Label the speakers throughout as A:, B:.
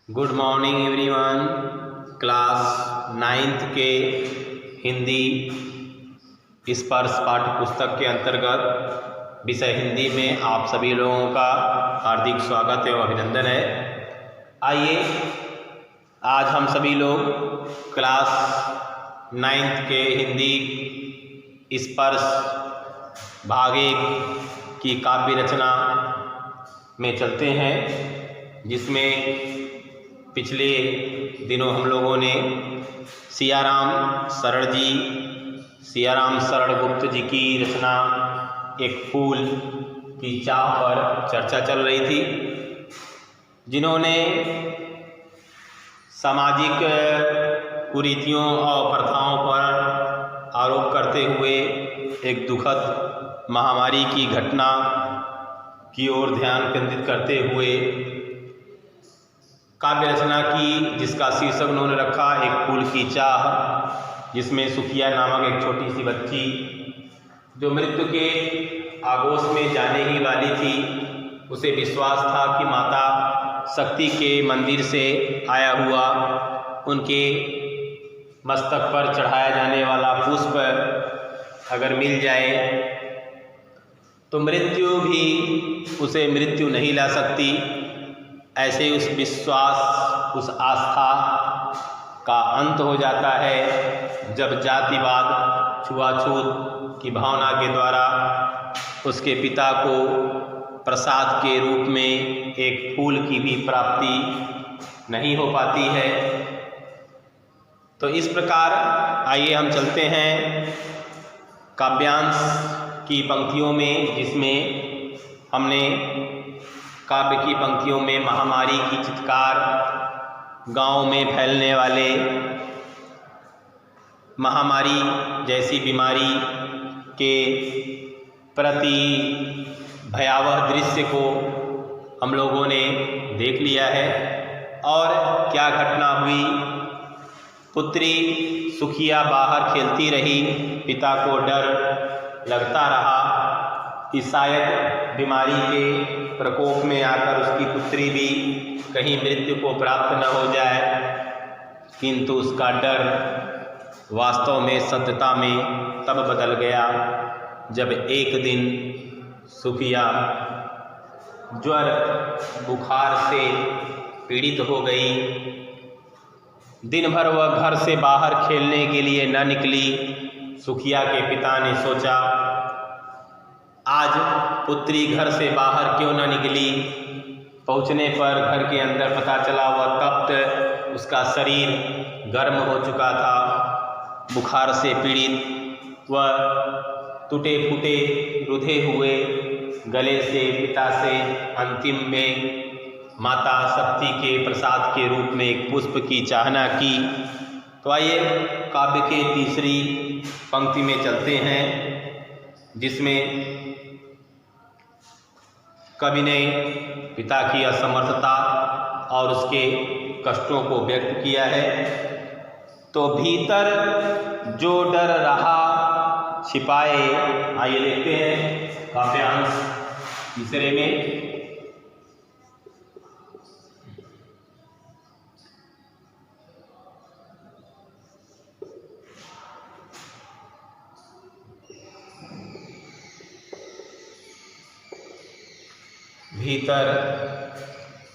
A: Good morning everyone. Class 9th के हिंदी स्पर्श पाठ्य पुस्तक के अंतर्गत विषय हिंदी में आप सभी लोगों का हार्दिक स्वागत एवं अभिनंदन है। आइए आज हम सभी लोग क्लास 9th के हिंदी स्पर्श भाग 1 की काव्य रचना में चलते हैं, जिसमें पिछले दिनों हम लोगों ने सियाराम शरण गुप्त जी की रचना एक फूल की चाह पर चर्चा चल रही थी, जिन्होंने सामाजिक कुरीतियों और प्रथाओं पर आरोप करते हुए एक दुखद महामारी की घटना की ओर ध्यान केंद्रित करते हुए काव्य रचना की, जिसका शीर्षक उन्होंने रखा एक फूल की चाह, जिसमें सुखिया नामक एक छोटी सी बच्ची जो मृत्यु के आगोश में जाने ही वाली थी, उसे विश्वास था कि माता शक्ति के मंदिर से आया हुआ उनके मस्तक पर चढ़ाया जाने वाला पुष्प अगर मिल जाए तो मृत्यु भी उसे मृत्यु नहीं ला सकती। ऐसे उस विश्वास, उस आस्था का अंत हो जाता है जब जातिवाद, छुआछूत की भावना के द्वारा उसके पिता को प्रसाद के रूप में एक फूल की भी प्राप्ति नहीं हो पाती है। तो इस प्रकार आइए हम चलते हैं काव्यांश की पंक्तियों में, जिसमें हमने काव्य की पंक्तियों में महामारी की चित्कार, गांव में फैलने वाले महामारी जैसी बीमारी के प्रति भयावह दृश्य को हम लोगों ने देख लिया है। और क्या घटना हुई, पुत्री सुखिया बाहर खेलती रही, पिता को डर लगता रहा कि शायद बीमारी के प्रकोप में आकर उसकी पुत्री भी कहीं मृत्यु को प्राप्त न हो जाए, किंतु उसका डर वास्तव में सत्यता में तब बदल गया जब एक दिन सुखिया ज्वर बुखार से पीड़ित हो गई। दिन भर वह घर से बाहर खेलने के लिए न निकली। सुखिया के पिता ने सोचा, आज पुत्री घर से बाहर क्यों न निकली। पहुंचने पर घर के अंदर पता चला वह तप्त, उसका शरीर गर्म हो चुका था, बुखार से पीड़ित, वह टूटे फूटे रुधे हुए गले से पिता से अंतिम में माता शक्ति के प्रसाद के रूप में एक पुष्प की चाहना की। तो आइए काव्य के तीसरी पंक्ति में चलते हैं, जिसमें कवि ने पिता की असमर्थता और उसके कष्टों को व्यक्त किया है। तो भीतर जो डर रहा छिपाए, आइए देखते हैं काव्यांश तीसरे में।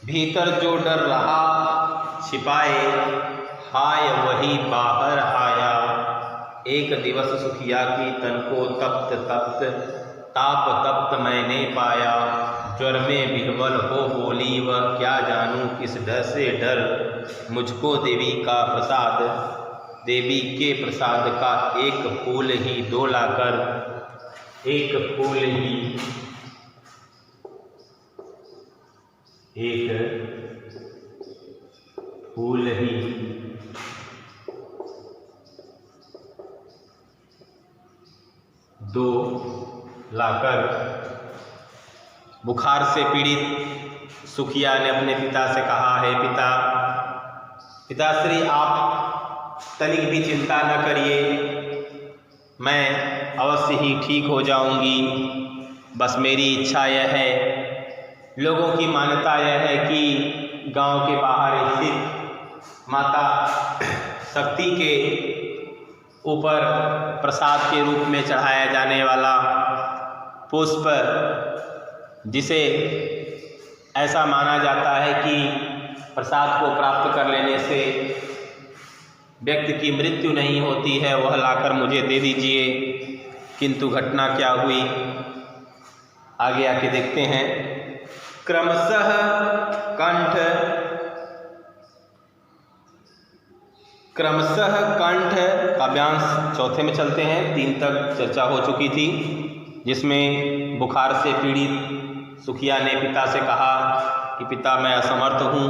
A: भीतर जो डर रहा छिपाए, हाय वही बाहर आया। एक दिवस सुखिया की तन को तप्त तप्त मैंने पाया। ज्वर में विह्वल हो बोली वह, क्या जानूं किस डर से डर। मुझको देवी के प्रसाद का एक फूल ही दो लाकर, एक फूल ही दो लाकर। बुखार से पीड़ित सुखिया ने अपने पिता से कहा, है पिताश्री आप तनिक भी चिंता न करिए, मैं अवश्य ही ठीक हो जाऊंगी। बस मेरी इच्छा यह है, लोगों की मान्यता यह है कि गांव के बाहर स्थित माता शक्ति के ऊपर प्रसाद के रूप में चढ़ाया जाने वाला पुष्प, जिसे ऐसा माना जाता है कि प्रसाद को प्राप्त कर लेने से व्यक्ति की मृत्यु नहीं होती है, वह लाकर मुझे दे दीजिए। किंतु घटना क्या हुई, आगे आके देखते हैं। क्रमशः कंठ काव्यांश चौथे में चलते हैं। 3 तक चर्चा हो चुकी थी, जिसमें बुखार से पीड़ित सुखिया ने पिता से कहा कि पिता मैं असमर्थ हूँ,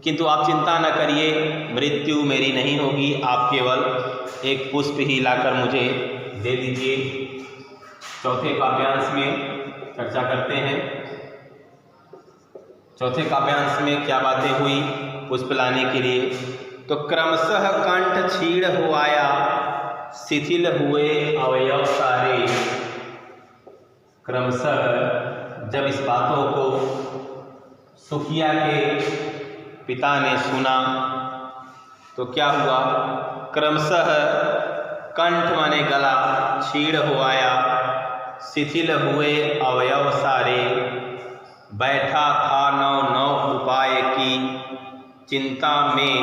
A: किंतु आप चिंता न करिए, मृत्यु मेरी नहीं होगी, आप केवल एक पुष्प ही लाकर मुझे दे दीजिए। चौथे काव्यांश में चर्चा करते हैं। चौथे काव्यांश में क्या बातें हुई पुष्प लाने के लिए। तो क्रमशः कंठ क्षीण हुआया, शिथिल हुए अवयव सारे। क्रमशः जब इस बातों को सुखिया के पिता ने सुना तो क्या हुआ, क्रमशः कंठ माने गला, क्षीण हुआया, शिथिल हुए अवयव सारे। बैठा था नौ उपाय की, चिंता में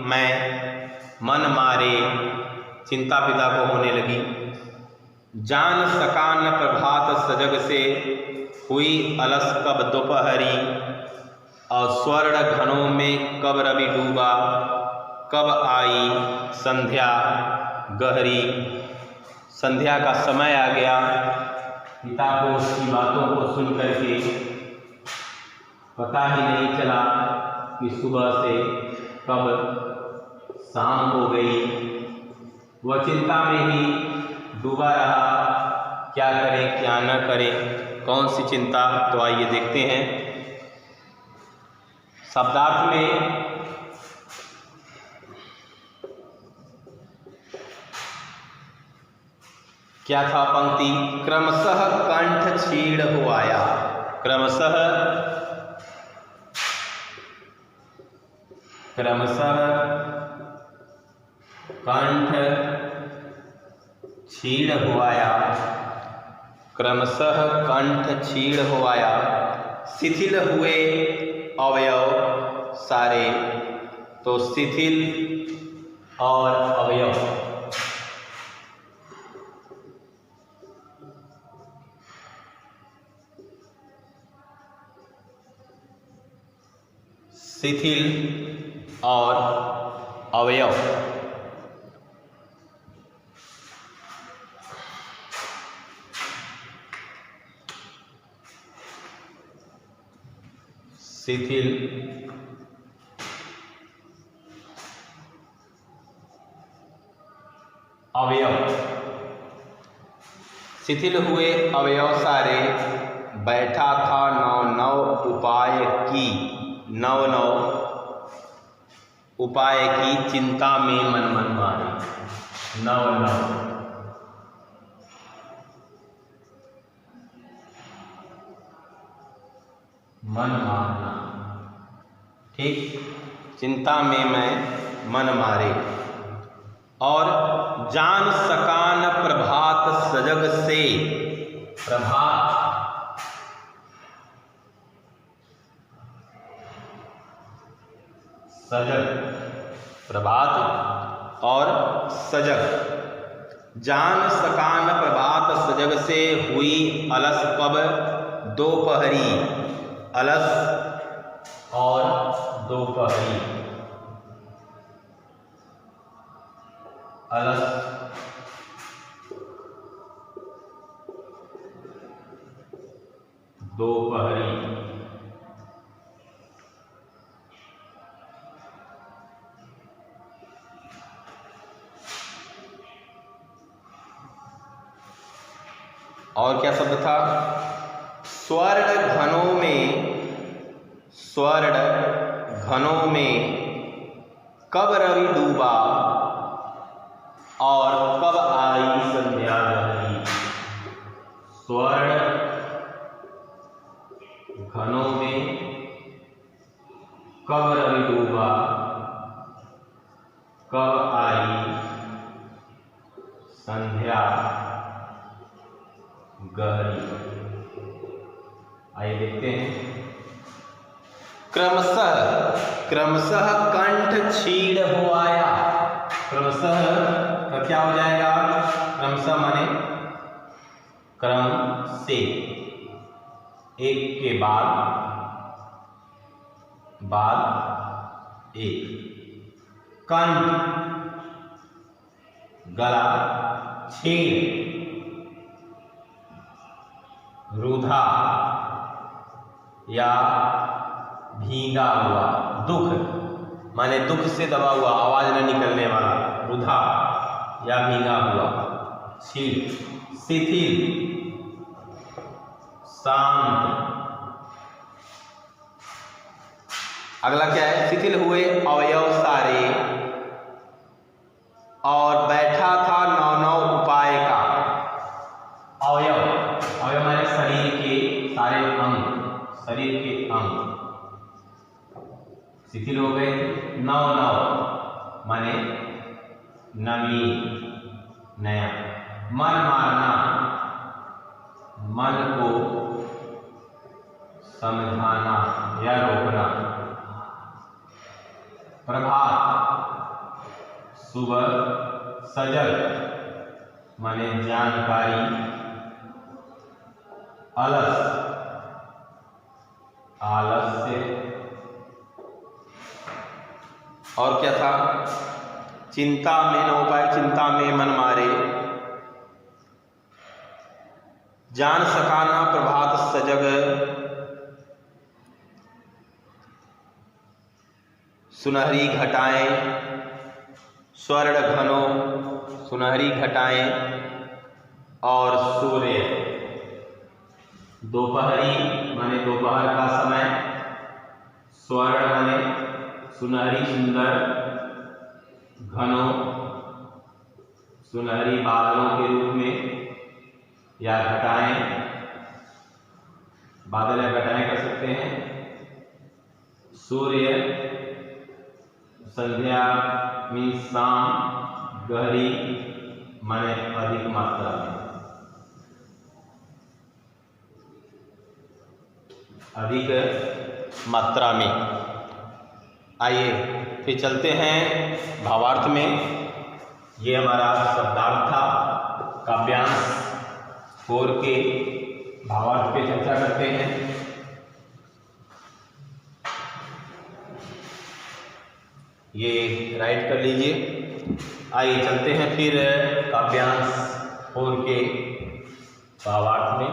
A: मैं मन मारे। चिंता पिता को होने लगी। जान सका न प्रभात सजग से, हुई अलस कब दोपहरी। और स्वर्ण घनों में कब रवि डूबा, कब आई संध्या गहरी। संध्या का समय आ गया। पिता को उसकी बातों को सुन करके पता ही नहीं चला कि सुबह से कब शाम हो गई। वह चिंता में ही डूबा रहा, क्या करे क्या न करे, कौन सी चिंता। तो आइए देखते हैं शब्दार्थ में। क्या था पंक्ति, क्रमशः कंठ क्षीण हुआया। क्रमशः कंठ क्षीण हुआया। क्रमशः कंठ क्षीण हुआया, शिथिल हुए अवयव सारे। तो शिथिल और अवयव, शिथिल और अवयव, शिथिल अवयव, शिथिल हुए अवयव सारे। बैठा था नौ उपाय की, नौ उपाय की, चिंता में मन मारे। नौ मन मारना, ठीक, चिंता में मैं मन मारे। और जान सका न प्रभात सजग से। प्रभात सजग, प्रभात और सजग। जान सका न प्रभात सजग से, हुई अलस कब दोपहरी। अलस और दोपहरी, अलस दोपहरी। और क्या शब्द था, स्वर्ण घनों में, स्वर्ण घनों में कब रवि डूबा और कब आई संध्या गहरी। स्वर्ण घनों में कब रवि डूबा, कब आई संध्या गहरी। आइए देखते हैं। क्रमशः कंठ छीड़ हो आया। क्रमशः का क्या हो जाएगा? क्रमशः माने क्रम से, एक के बाद एक। कंठ गला, छीड़ रूधा या भीगा हुआ, दुख माने दुख से दबा हुआ, आवाज न निकलने वाला, रुधा या भीगा हुआ। छीड़ शिथिल, शांत। अगला क्या है? शिथिल हुए अवयव सारे और बैठा था नौ उपाय का। अवयव माने शरीर के सारे अंग, शरीर के अंग शिथिल हो गए। नौ माने नवी, नया। मन मारना, मन को समझाना या रोकना। प्रभात सुबह, सजग माने जानकारी। आलस्य। और क्या था? चिंता में न उपाय, चिंता में मन मारे। जान सकाना, प्रभात सजग। सुनहरी घटाएं, स्वर्ण घनो, सुनहरी घटाएं। और सूर्य दोपहरी माने दोपहर का समय। स्वर्ण माने सुनहरी, सुंदर। घनो सुनहरी बादलों के रूप में या घटाएं, बादल या घटाएं कर सकते हैं। सूर्य संध्या मीन शाम। गहरी माने अधिक मात्रा में, अधिक मात्रा में। आइए फिर चलते हैं भावार्थ में। ये हमारा शब्दार्थ था। काव्यांश 4 के भावार्थ पे चर्चा करते हैं। ये राइट कर लीजिए। आइए चलते हैं फिर काव्यांश 4 के भावार्थ में।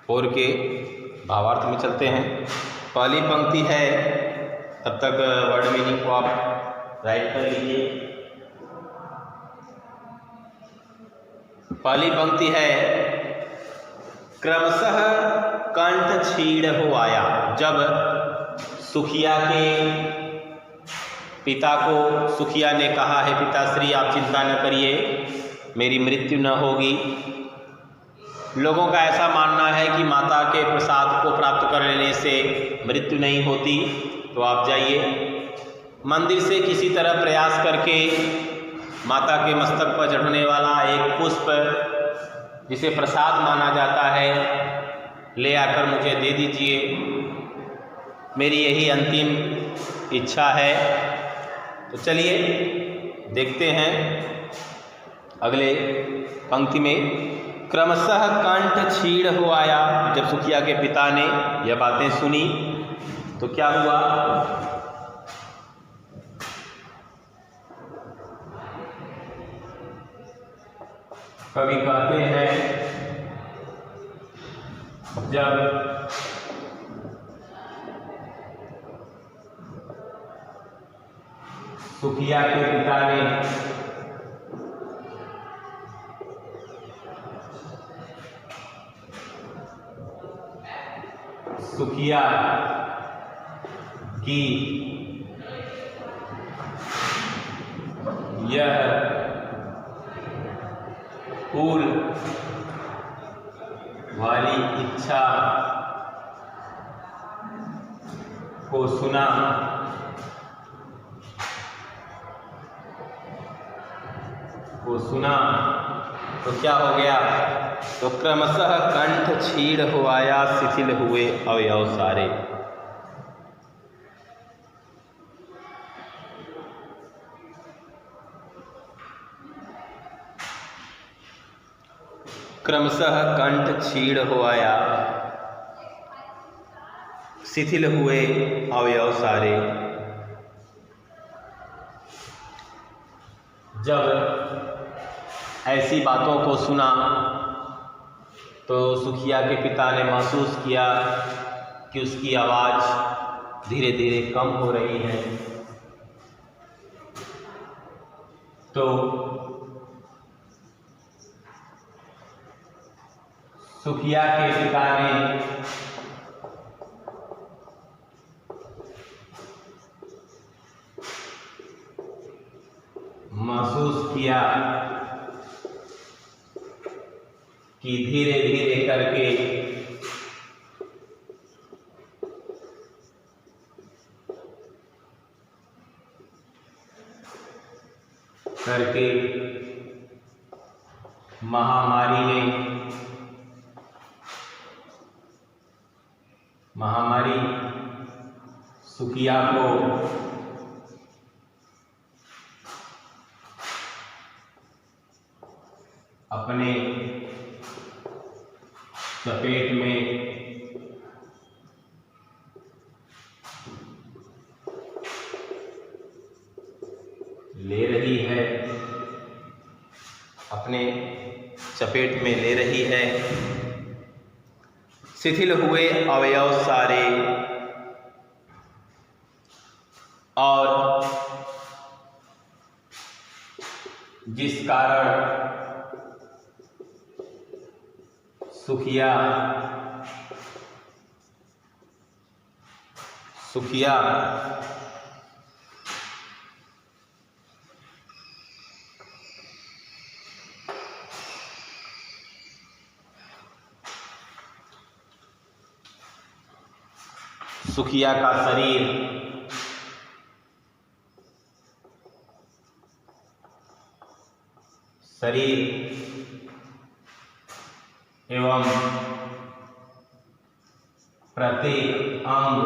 A: और के भावार्थ में चलते हैं। पहली पंक्ति है, तब तक वर्ड मीनिंग को आप राइट कर लीजिए। पहली पंक्ति है, क्रमशः कंठ छीड़ हो आया। जब सुखिया के पिता को सुखिया ने कहा है, पिताश्री आप चिंता न करिए, मेरी मृत्यु न होगी। लोगों का ऐसा मानना है कि माता के प्रसाद को प्राप्त कर लेने से मृत्यु नहीं होती। तो आप जाइए मंदिर से किसी तरह प्रयास करके माता के मस्तक पर चढ़ने वाला एक पुष्प जिसे प्रसाद माना जाता है, ले आकर मुझे दे दीजिए। मेरी यही अंतिम इच्छा है। तो चलिए देखते हैं अगले पंक्ति में। क्रमशः कंठ छीड़ हो आया। जब सुखिया के पिता ने यह बातें सुनी तो क्या हुआ? कवि कहते हैं, जब सुखिया के पिता ने सुखिया की यह फूल वाली इच्छा को सुना तो क्या हो गया? तो क्रमशः कंठ क्षीण हो आया, शिथिल हुए अवयव सारे। क्रमशः कंठ क्षीण हो आया, शिथिल हुए अवयव सारे। जब ऐसी बातों को सुना तो सुखिया के पिता ने महसूस किया कि उसकी आवाज़ धीरे धीरे कम हो रही है। तो सुखिया के पिता ने महसूस किया कि धीरे धीरे करके महामारी सुखिया को अपने चपेट में ले रही है, शिथिल हुए अवयव सारे। और जिस कारण सुखिया का शरीर एवं प्रत्येक अंग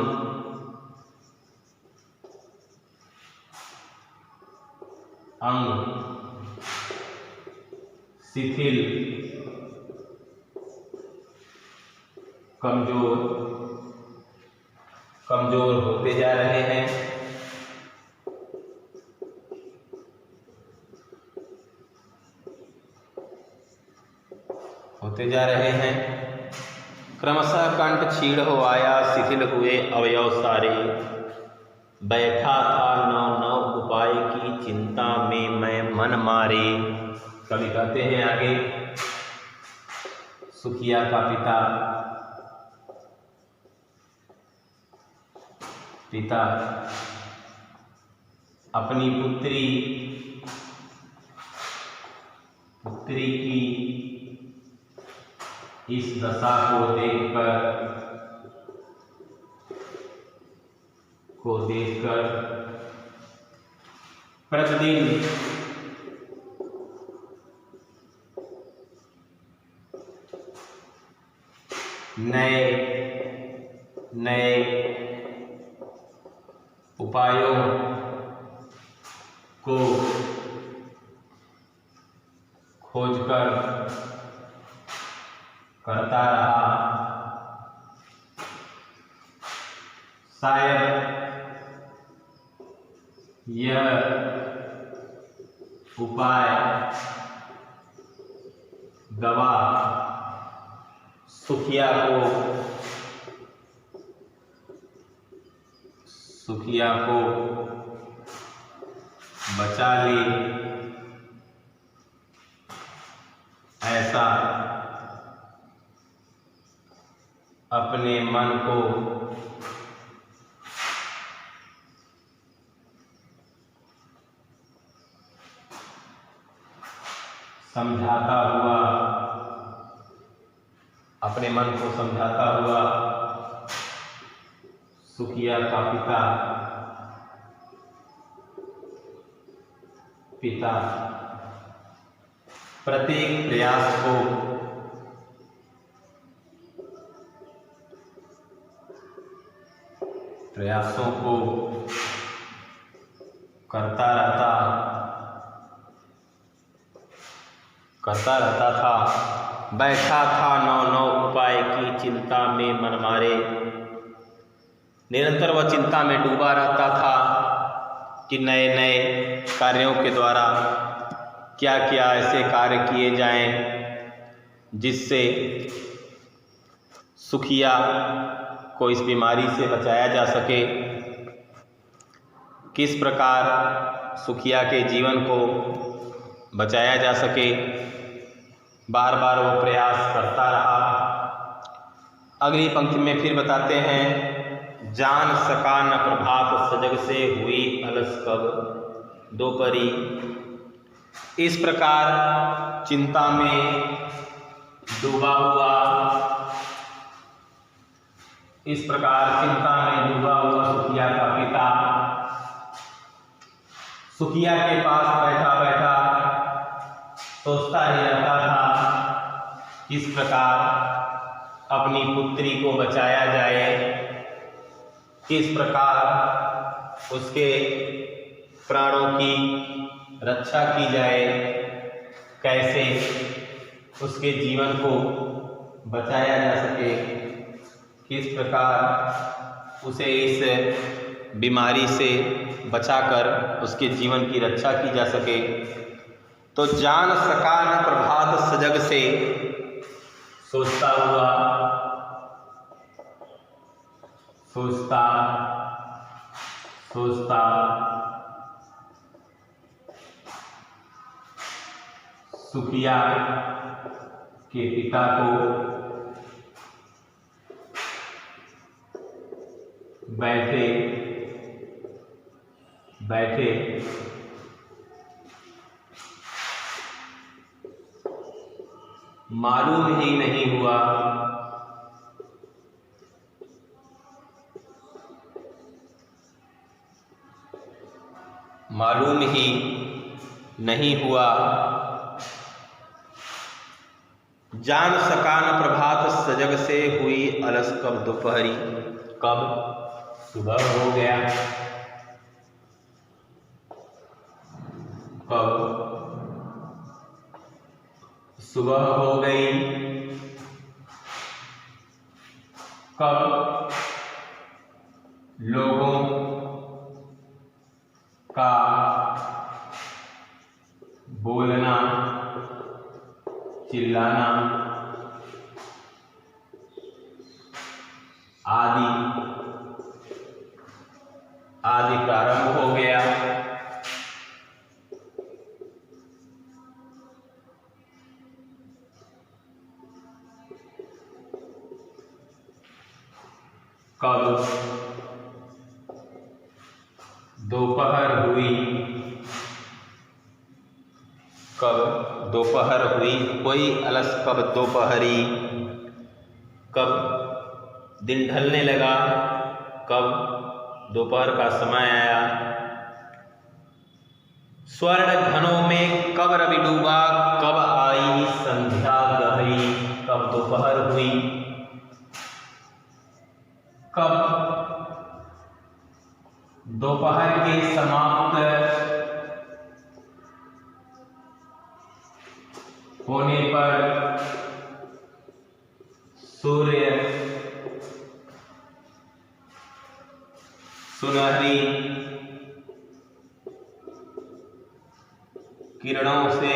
A: शिथिल, कमजोर होते जा रहे हैं। क्रमशः कंठ क्षीण हो आया, शिथिल हुए अवयव सारे। बैठा था नौ नौ उपाय की चिंता में मैं मन मारे। कवि कहते हैं आगे, सुखिया का पिता अपनी पुत्री की इस दशा को देखकर प्रतिदिन नए उपायों को खोजकर करता रहा। शायद यह उपाय दवा सुखिया को बचा ले, ऐसा अपने मन को समझाता हुआ, अपने मन को समझाता हुआ सुखिया का पिता प्रत्येक प्रयासों को करता रहता था। बैठा था नौ उपाय की चिंता में मन मारे। निरंतर वह चिंता में डूबा रहता था कि नए नए कार्यों के द्वारा क्या क्या ऐसे कार्य किए जाएं जिससे सुखिया को इस बीमारी से बचाया जा सके। किस प्रकार सुखिया के जीवन को बचाया जा सके, बार बार वो प्रयास करता रहा। अगली पंक्ति में फिर बताते हैं, जान सका न प्रभात सजग से हुई अलस कब दोपहरी। इस प्रकार चिंता में डूबा हुआ सुखिया का पिता सुखिया के पास बैठा बैठा सोचता ही रहता था किस प्रकार अपनी पुत्री को बचाया जाए, किस प्रकार उसके प्राणों की रक्षा की जाए, कैसे उसके जीवन को बचाया जा सके, किस प्रकार उसे इस बीमारी से बचाकर उसके जीवन की रक्षा की जा सके। तो जान सका न प्रभात सजग से, सोचता सुखिया के पिता को बैठे मालूम ही नहीं हुआ जान सका न प्रभात सजग से हुई अलस कब दोपहरी। कब सुबह हो गया, कब सुबह हो गई, कब लोगों का बोलना चिल्लाना आदि प्रारंभ हो गया। कब दोपहर हुई, कोई अलस कब दोपहरी। कब दिन ढलने लगा, कब दोपहर का समय आया। स्वर्ण घनों में कब रवि डूबा, कब आई संध्या गहरी। कब दोपहर हुई, कब दोपहर के समाप्त होने पर सूर्य सुनहरी किरणों से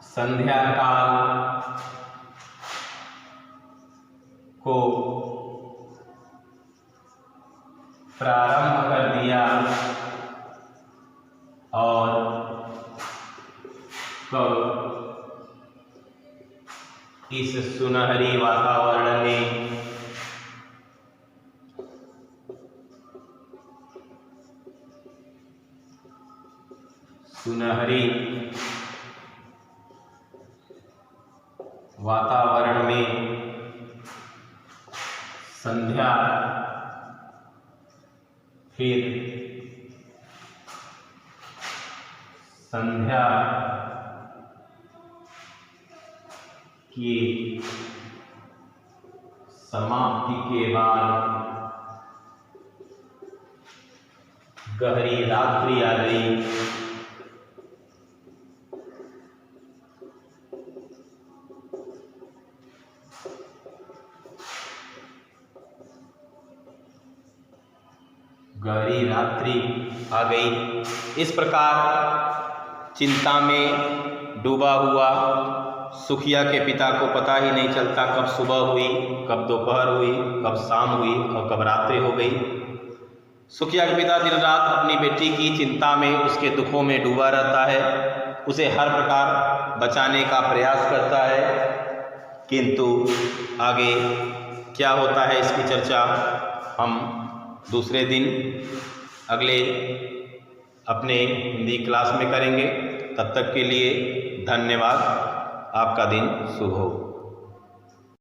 A: संध्या काल को प्रारंभ कर दिया और कब इस सुनहरी वातावरण ने सुनहरी वातावरण में संध्या फिर संध्या की समाप्ति के बाद गहरी रात्रि आ गई। गहरी रात्रि आ गई। इस प्रकार चिंता में डूबा हुआ सुखिया के पिता को पता ही नहीं चलता कब सुबह हुई, कब दोपहर हुई, कब शाम हुई और कब रात्रि हो गई। सुखिया के पिता दिन रात अपनी बेटी की चिंता में, उसके दुखों में डूबा रहता है, उसे हर प्रकार बचाने का प्रयास करता है, किंतु आगे क्या होता है इसकी चर्चा हम दूसरे दिन अगले अपने हिंदी क्लास में करेंगे। तब तक के लिए धन्यवाद। आपका दिन शुभ हो।